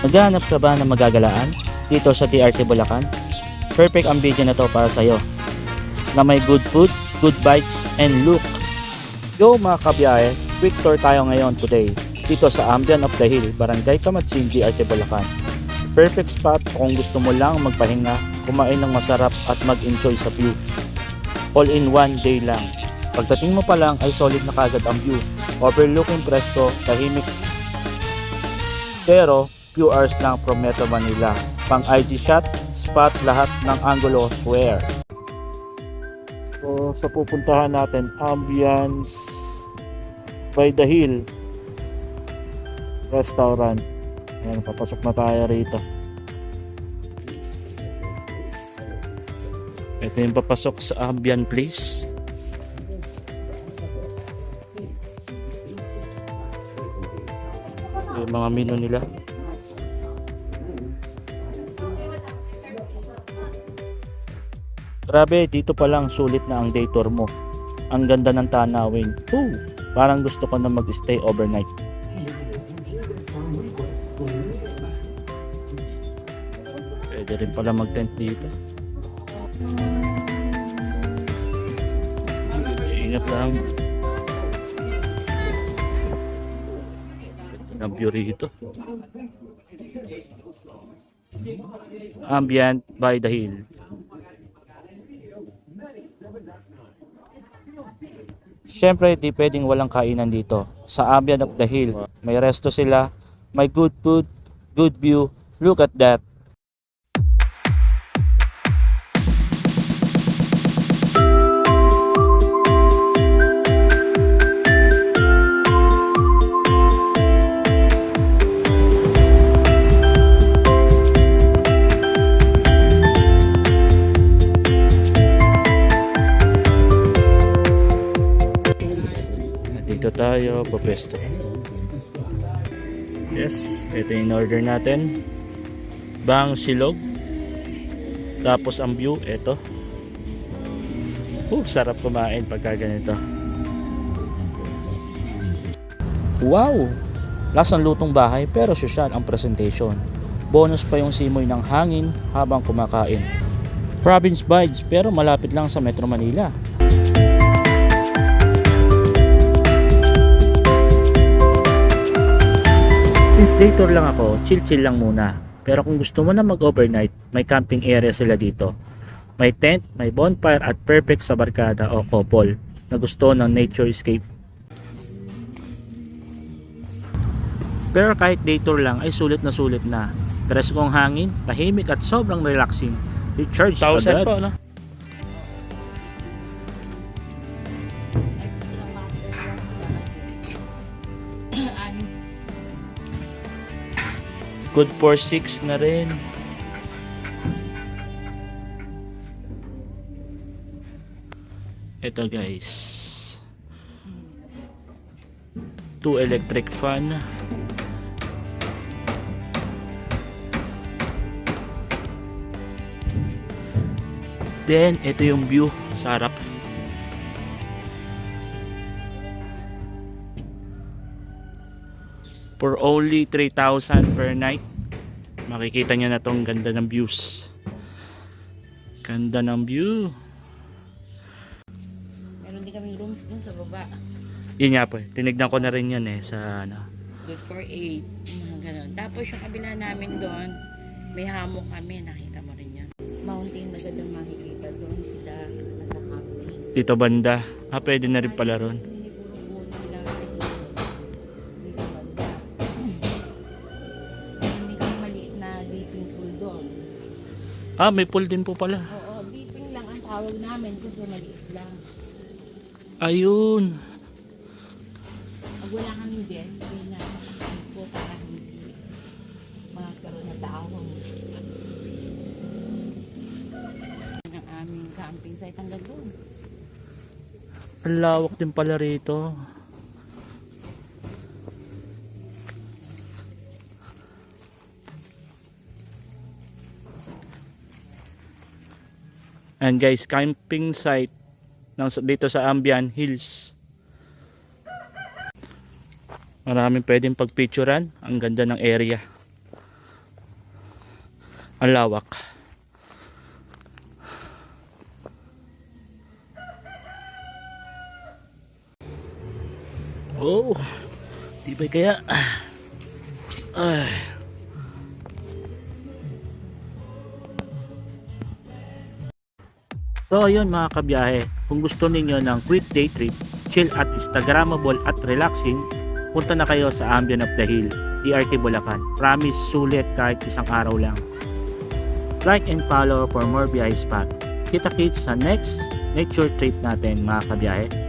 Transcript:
Naghahanap ka ba ng magagalaan dito sa TRT Bulacan? Perfect ang video na to para sa'yo, na may good food, good vibes, and look. Yo mga kabiyahe, quick tour tayo ngayon today dito sa Ambian of the Hill, Barangay Kamatsin, TRT Bulacan. Perfect spot kung gusto mo lang magpahinga, kumain ng masarap at mag-enjoy sa view. All in one day lang. Pagdating mo pa lang ay solid na kagad ang view. Overlooking presko, tahimik. Pero few hours lang from Metro Manila. Pang IG shot, spot lahat ng angulo, swear. So sa pupuntahan natin, Ambience by the Hill Restaurant. Ayan, papasok na tayo rito. Ito yung papasok sa Ambian Place. Ito yung mga menu nila. Grabe, dito pa lang sulit na ang day tour mo. Ang ganda ng tanawin. Parang gusto ko na mag-stay overnight. Pwede rin pala mag-tent dito. Ingat lang. Ito na view rito. Ambient by the Hill. Siyempre, di pwedeng walang kainan dito. Sa Ambient of the Hill, may resto sila, may good food, good view. Look at that. Dito tayo papesto. Yes, ito yung order natin. Bang silog. Tapos ang view, ito. Sarap kumain pagka ganito. Wow! Lasang lutong bahay pero sosyal ang presentation. Bonus pa yung simoy ng hangin habang kumakain. Province vibes pero malapit lang sa Metro Manila. Since day tour lang ako, chill lang muna. Pero kung gusto mo na mag-overnight, may camping area sila dito. May tent, may bonfire at perfect sa barkada o couple na gusto ng nature escape. Pero kahit day tour lang ay sulit na. Preskong hangin, tahimik at sobrang relaxing. Recharge agad. Po, no? Good for 6 na rin. Ito guys, 2 electric fan. Then ito yung view sa harap. For only 3,000 per night, makikita nyo na tong ganda ng views. Ganda ng view. Meron din kaming rooms dun sa baba. Yun nga po, tinignan ko na rin yun sa ano. Good for 8. Ganun. Tapos yung kabila namin doon, may hammock kami. Nakita mo rin yan. Mountain magandang makikita doon sila nasa-camping. Dito banda. Pwede na rin pala ron. May pool din po pala. Oo, dipping lang ang tawag namin kasi maliit lang. Ayun. Pag wala kaming guest, hindi na po para hindi magkaroon na tao. Ang aming camping site hanggang doon. Ang lawak din pala rito. And guys, camping site dito sa Ambian Hills. Maraming pwedeng pagpicturan. Ang ganda ng area. Ang lawak. Oh, di ba kaya? Ay. So ayun mga kabiyahe, kung gusto ninyo ng quick day trip, chill at instagrammable at relaxing, punta na kayo sa Ambient of the Hill, DRT Bulacan. Promise sulit kahit isang araw lang. Like and follow for more biyahe spot. Kita-kits sa next nature trip natin mga kabiyahe.